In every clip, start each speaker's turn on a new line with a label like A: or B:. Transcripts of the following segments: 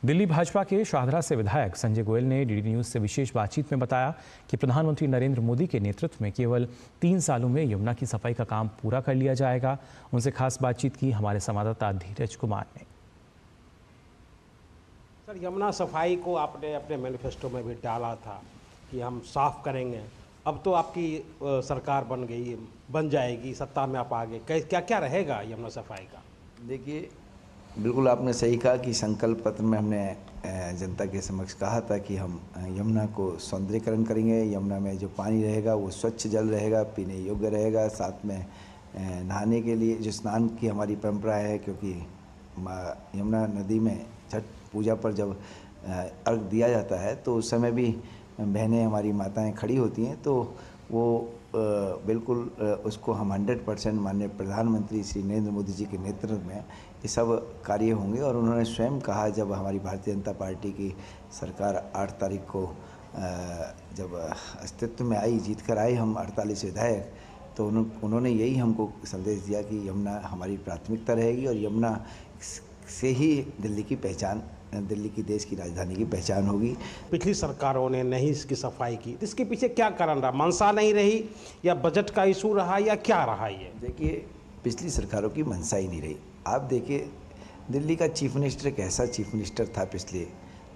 A: दिल्ली भाजपा के शाहदरा से विधायक संजय गोयल ने डीडी न्यूज से विशेष बातचीत में बताया कि प्रधानमंत्री नरेंद्र मोदी के नेतृत्व में केवल 3 सालों में यमुना की सफाई का काम पूरा कर लिया जाएगा। उनसे खास बातचीत की हमारे संवाददाता धीरज कुमार ने।
B: सर, यमुना सफाई को आपने अपने मैनिफेस्टो में भी डाला था कि हम साफ करेंगे। अब तो आपकी सरकार बन जाएगी, सत्ता में आप आ गए, क्या क्या रहेगा यमुना सफाई का?
C: देखिए, बिल्कुल आपने सही कहा कि संकल्प पत्र में हमने जनता के समक्ष कहा था कि हम यमुना को सौंदर्यीकरण करेंगे। यमुना में जो पानी रहेगा वो स्वच्छ जल रहेगा, पीने योग्य रहेगा। साथ में नहाने के लिए जो स्नान की हमारी परंपरा है, क्योंकि यमुना नदी में छठ पूजा पर जब अर्घ दिया जाता है तो उस समय भी बहनें हमारी माताएं खड़ी होती हैं, तो वो बिल्कुल उसको हम 100% माननीय प्रधानमंत्री श्री नरेंद्र मोदी जी के नेतृत्व में ये सब कार्य होंगे। और उन्होंने स्वयं कहा, जब हमारी भारतीय जनता पार्टी की सरकार 8 तारीख को जब अस्तित्व में आई, जीत कर आए हम 48 विधायक, तो उन्होंने यही हमको संदेश दिया कि यमुना हमारी प्राथमिकता रहेगी और यमुना से ही दिल्ली की पहचान, दिल्ली की देश की राजधानी की पहचान होगी।
B: पिछली सरकारों ने नहीं इसकी सफाई की, इसके पीछे क्या कारण रहा? मंशा नहीं रही या बजट का इशू रहा या क्या रहा? ये
C: देखिए, पिछली सरकारों की मंशा ही नहीं रही। आप देखिए, दिल्ली का चीफ मिनिस्टर एक ऐसा चीफ मिनिस्टर था पिछले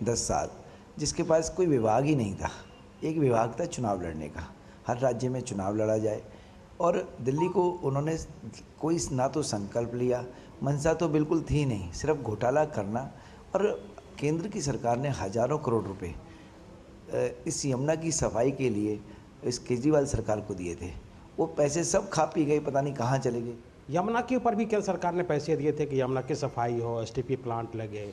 C: 10 साल, जिसके पास कोई विभाग ही नहीं था। एक विभाग था चुनाव लड़ने का, हर राज्य में चुनाव लड़ा जाए। और दिल्ली को उन्होंने कोई ना तो संकल्प लिया, मंशा तो बिल्कुल थी नहीं, सिर्फ घोटाला करना। और केंद्र की सरकार ने हज़ारों करोड़ रुपए इस यमुना की सफाई के लिए इस केजरीवाल सरकार को दिए थे। वो पैसे सब खा पी गए, पता नहीं कहाँ चले गए।
B: यमुना के ऊपर भी केंद्र सरकार ने पैसे दिए थे कि यमुना की सफाई हो, एसटीपी प्लांट लगे।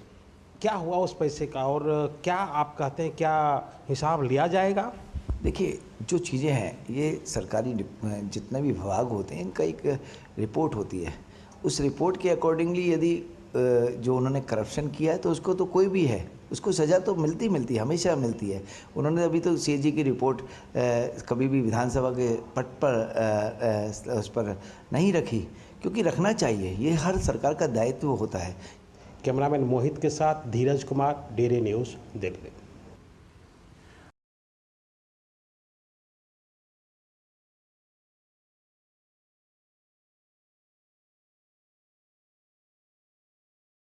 B: क्या हुआ उस पैसे का और क्या आप कहते हैं, क्या हिसाब लिया जाएगा?
C: देखिए, जो चीज़ें हैं, ये सरकारी जितने भी विभाग होते हैं, इनका एक रिपोर्ट होती है। उस रिपोर्ट के अकॉर्डिंगली यदि जो उन्होंने करप्शन किया है तो उसको तो कोई भी है, उसको सज़ा तो मिलती है, हमेशा मिलती है। उन्होंने अभी तो सीएजी की रिपोर्ट कभी भी विधानसभा के पट पर उस पर नहीं रखी, क्योंकि रखना चाहिए, ये हर सरकार का दायित्व होता है।
B: कैमरामैन मोहित के साथ धीरज कुमार, डीडी न्यूज़, दिल्ली।